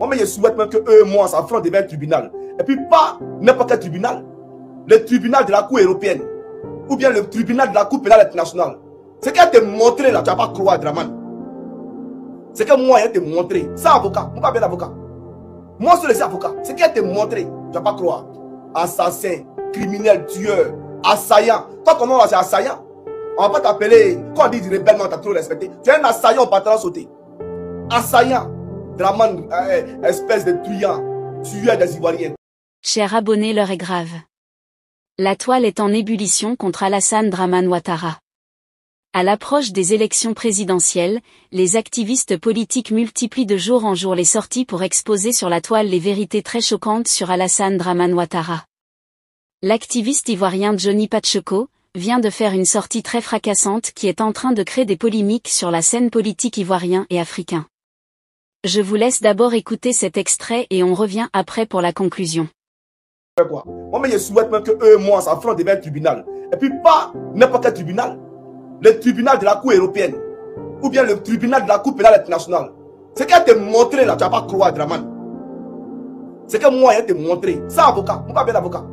Moi, je souhaite même que eux et moi, ça fera devant un tribunal. Et puis pas n'importe quel tribunal. Le tribunal de la Cour européenne. Ou bien le tribunal de la Cour pénale internationale. C'est qu'elle te montré là, tu vas pas croire, Draman. C'est que moi, elle te montré. Ça, avocat, moi, pas bien avocat. Moi, je suis avocat. C'est qu'elle te montré, tu vas pas croire. Assassin, criminel, tueur, assaillant. Toi, ton nom là, c'est assaillant. On va pas t'appeler, quand on dit rebelle, on t'a trop respecté. Tu es un assaillant, on va te sauter. Assaillant, Draman, espèce de truand, tueur des Ivoiriens. Chers abonnés, l'heure est grave. La toile est en ébullition contre Alassane Dramane Ouattara. À l'approche des élections présidentielles, les activistes politiques multiplient de jour en jour les sorties pour exposer sur la toile les vérités très choquantes sur Alassane Dramane Ouattara. L'activiste ivoirien Johnny Pacheco vient de faire une sortie très fracassante qui est en train de créer des polémiques sur la scène politique ivoirien et africain. Je vous laisse d'abord écouter cet extrait et on revient après pour la conclusion. Moi, je souhaite même que eux et moi, ça fera devant un tribunal. Et puis pas n'importe quel tribunal. Le tribunal de la Cour européenne. Ou bien le tribunal de la Cour pénale internationale. C'est qu'elle te montré là, tu vas pas croire, Draman. C'est que moi, elle te montré. Ça, avocat, moi, pas bien avocat.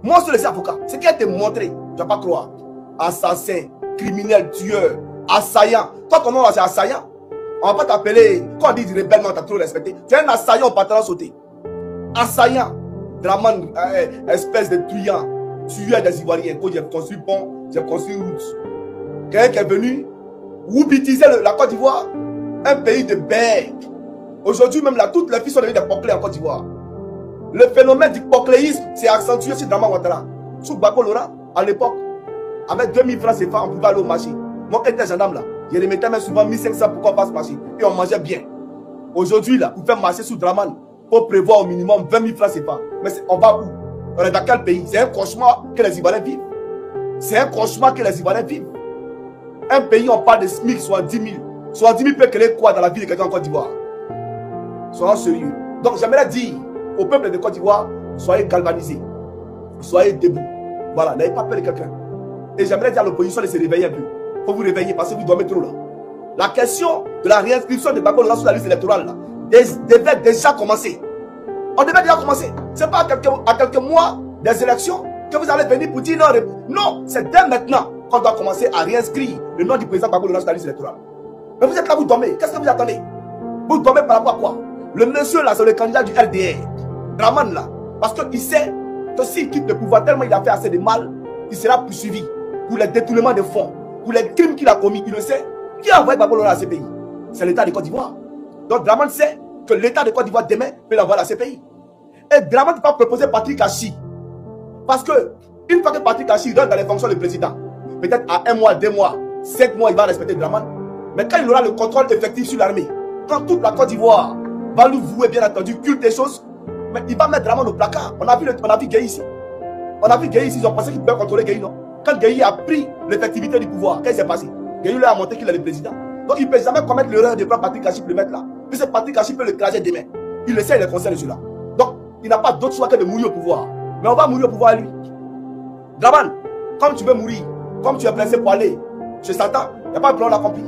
Moi, je suis avocat. C'est qu'elle te montré, tu vas pas croire. Assassin, criminel, tueur, assaillant. Toi, ton nom là, c'est assaillant. On va pas t'appeler, quand on dit rebelle, on t'a trop respecté. Tu es un assaillant, on va te sauter. Assaillant. Draman, espèce de truand, tueur des Ivoiriens. Quand j'ai construit pont, j'ai construit route. Quelqu'un qui est venu roubitiser la Côte d'Ivoire, un pays de bêtes. Aujourd'hui même là, toutes les filles sont devenues des poclés en Côte d'Ivoire. Le phénomène du pocléisme s'est accentué sur Dramane Ouattara. Sous Gbagbo Laurent, à l'époque, avec 2000 francs CFA, on pouvait aller au marché. Moi, quand j'étais gendarme là, je les mettais même souvent 1500 pour qu'on fasse marcher. Et on mangeait bien. Aujourd'hui là, vous faites marcher sous Dramane, pour prévoir au minimum 20 000 francs CFA. Mais on va où? On est dans quel pays? C'est un cauchemar que les Ivoiriens vivent. C'est un cauchemar que les Ivoiriens vivent. Un pays, on parle de SMIC, soit 10 000. Soit 10 000 peut créer quoi dans la vie de quelqu'un en Côte d'Ivoire? Soyons sérieux. Donc j'aimerais dire au peuple de Côte d'Ivoire, soyez galvanisés. Soyez debout. Voilà, n'ayez pas peur de quelqu'un. Et j'aimerais dire à l'opposition de se réveiller un peu. Il faut vous réveiller parce que vous dormez trop là. La question de la réinscription de Gbagbo Laurent sur la liste électorale là, devait déjà commencer. On devait déjà commencer. Ce n'est pas à quelques mois des élections que vous allez venir pour dire non. Non, c'est dès maintenant qu'on doit commencer à réinscrire le nom du président Gbagbo Laurent sur la liste électorale. Mais vous êtes là, vous dormez. Qu'est-ce que vous attendez? Vous dormez par rapport à quoi? Le monsieur là, c'est le candidat du LDR. Dramane là. Parce qu'il sait que s'il quitte le pouvoir, tellement il a fait assez de mal, il sera poursuivi pour les détournements de fonds, pour les crimes qu'il a commis. Il le sait. Qui a envoyé Gbagbo Laurent à ces pays? C'est l'État de Côte d'Ivoire. Donc Dramane sait que l'État de Côte d'Ivoire demain peut l'envoyer à ces pays. Et Dramane ne peut pas proposer Patrick Achi. Parce que une fois que Patrick Achi rentre dans les fonctions de président, peut-être à 1 mois, 2 mois, 5 mois, il va respecter Dramane. Mais quand il aura le contrôle effectif sur l'armée, quand toute la Côte d'Ivoire va lui vouer bien entendu culte des choses, mais il va mettre Dramane au placard. On a vu Gueye ici. On a vu Gueye ici, ils ont pensé qu'ils pouvaient contrôler Gueye, non? Quand Gueye a pris l'effectivité du pouvoir, qu'est-ce qui s'est passé? Gueye lui a montré qu'il est le président. Donc il ne peut jamais commettre l'erreur de prendre Patrick Achi pour le mettre là. Puisque Patrick Achi peut le craser demain. Il le sait, il est conscient de cela. Donc il n'a pas d'autre choix que de mourir au pouvoir. Mais on va mourir au pouvoir à lui. Dramane, comme tu veux mourir, comme tu es pressé pour aller chez Satan, il n'y a pas de plan accompli.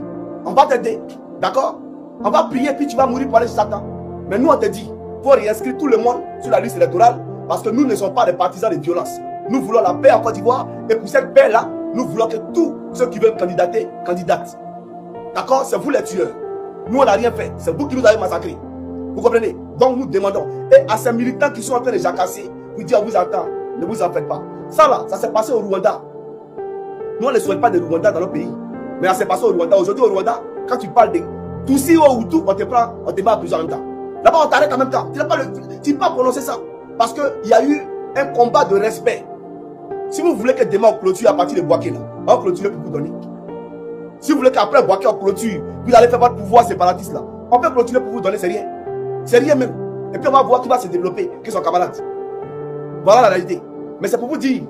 On va t'aider. D'accord? On va prier puis tu vas mourir pour aller chez Satan. Mais nous on te dit, il faut réinscrire tout le monde sur la liste électorale parce que nous ne sommes pas des partisans de violence. Nous voulons la paix en Côte d'Ivoire et pour cette paix-là, nous voulons que tous ceux qui veulent candidater, candidatent. D'accord? C'est vous les tueurs. Nous on n'a rien fait. C'est vous qui nous avez massacrés. Vous comprenez? Donc nous demandons. Et à ces militants qui sont en train de jacasser, vous dire on vous attend, ne vous en faites pas. Ça là, ça s'est passé au Rwanda. Nous on ne souhaite pas de Rwanda dans notre pays. Mais ça s'est passé au Rwanda. Aujourd'hui au Rwanda, quand tu parles de Tutsi ou Hutu, on te prend, on te met à prison en même temps. Là-bas on t'arrête en même temps. Tu n'as pas prononcer ça. Parce qu'il y a eu un combat de respect. Si vous voulez que demain on clôture à partir de Bouaké là, on va clôturer pour vous donner. Si vous voulez qu'après Bouaké on clôture, vous allez faire votre pouvoir séparatiste là, on peut clôturer pour vous donner, c'est rien. C'est rien même. Et puis on va voir qui va se développer, qui sont camarades. Voilà la réalité. Mais c'est pour vous dire,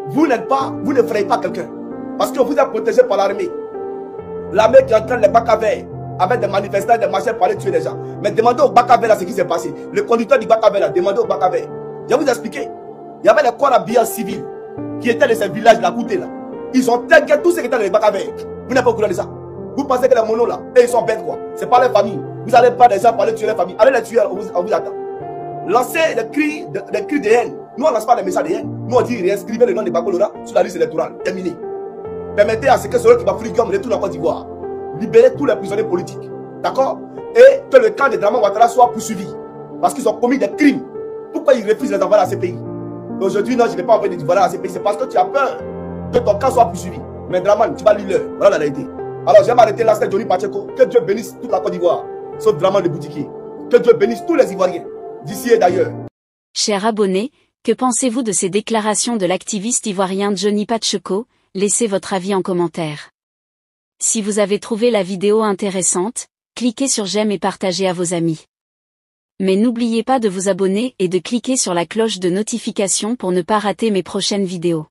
vous n'êtes pas, vous ne frayez pas quelqu'un. Parce que vous êtes protégé par l'armée. L'armée qui entraîne les bacs à verre avec des manifestants, des marchés pour aller tuer des gens. Mais demandez au bac à verre là ce qui s'est passé. Le conducteur du bac à verre là, demandez au bac à verre. Je vais vous expliquer. Il y avait les corps habillés civils qui étaient de ces villages de la Côte là. Ils ont tagué tous ceux qui étaient dans les bacs à verre. Vous n'êtes pas au courant de ça. Vous pensez que les monos là, et ils sont bêtes quoi. C'est pas leur famille. Vous allez pas des gens pour aller tuer les familles. Allez les tuer, on vous attend. Lancez des cris de haine. Nous, on ne lance pas des messages de haine. Nous, on dit réinscrivez le nom de Gbagbo Lora sur la liste électorale. Terminé. Permettez à ce que celui qui va friguer retourne en Côte d'Ivoire. Libérez tous les prisonniers politiques. D'accord? Et que le camp de Dramane Ouattara soit poursuivi. Parce qu'ils ont commis des crimes. Pourquoi ils refusent de les envoyer à ces pays? Aujourd'hui, non, je ne vais pas envoyer des Ivoiriens à ces pays. C'est parce que tu as peur que ton camp soit poursuivi. Mais Dramane, tu vas lire l'heure. Voilà la réalité. Alors, je vais m'arrêter là, c'est Johnny Pacheco. Que Dieu bénisse toute la Côte d'Ivoire. Sauf Dramane de Boutiquier. Que Dieu bénisse tous les Ivoiriens. D'ici et d'ailleurs. Chers abonnés, que pensez-vous de ces déclarations de l'activiste ivoirien Johnny Pacheco? Laissez votre avis en commentaire. Si vous avez trouvé la vidéo intéressante, cliquez sur j'aime et partagez à vos amis. Mais n'oubliez pas de vous abonner et de cliquer sur la cloche de notification pour ne pas rater mes prochaines vidéos.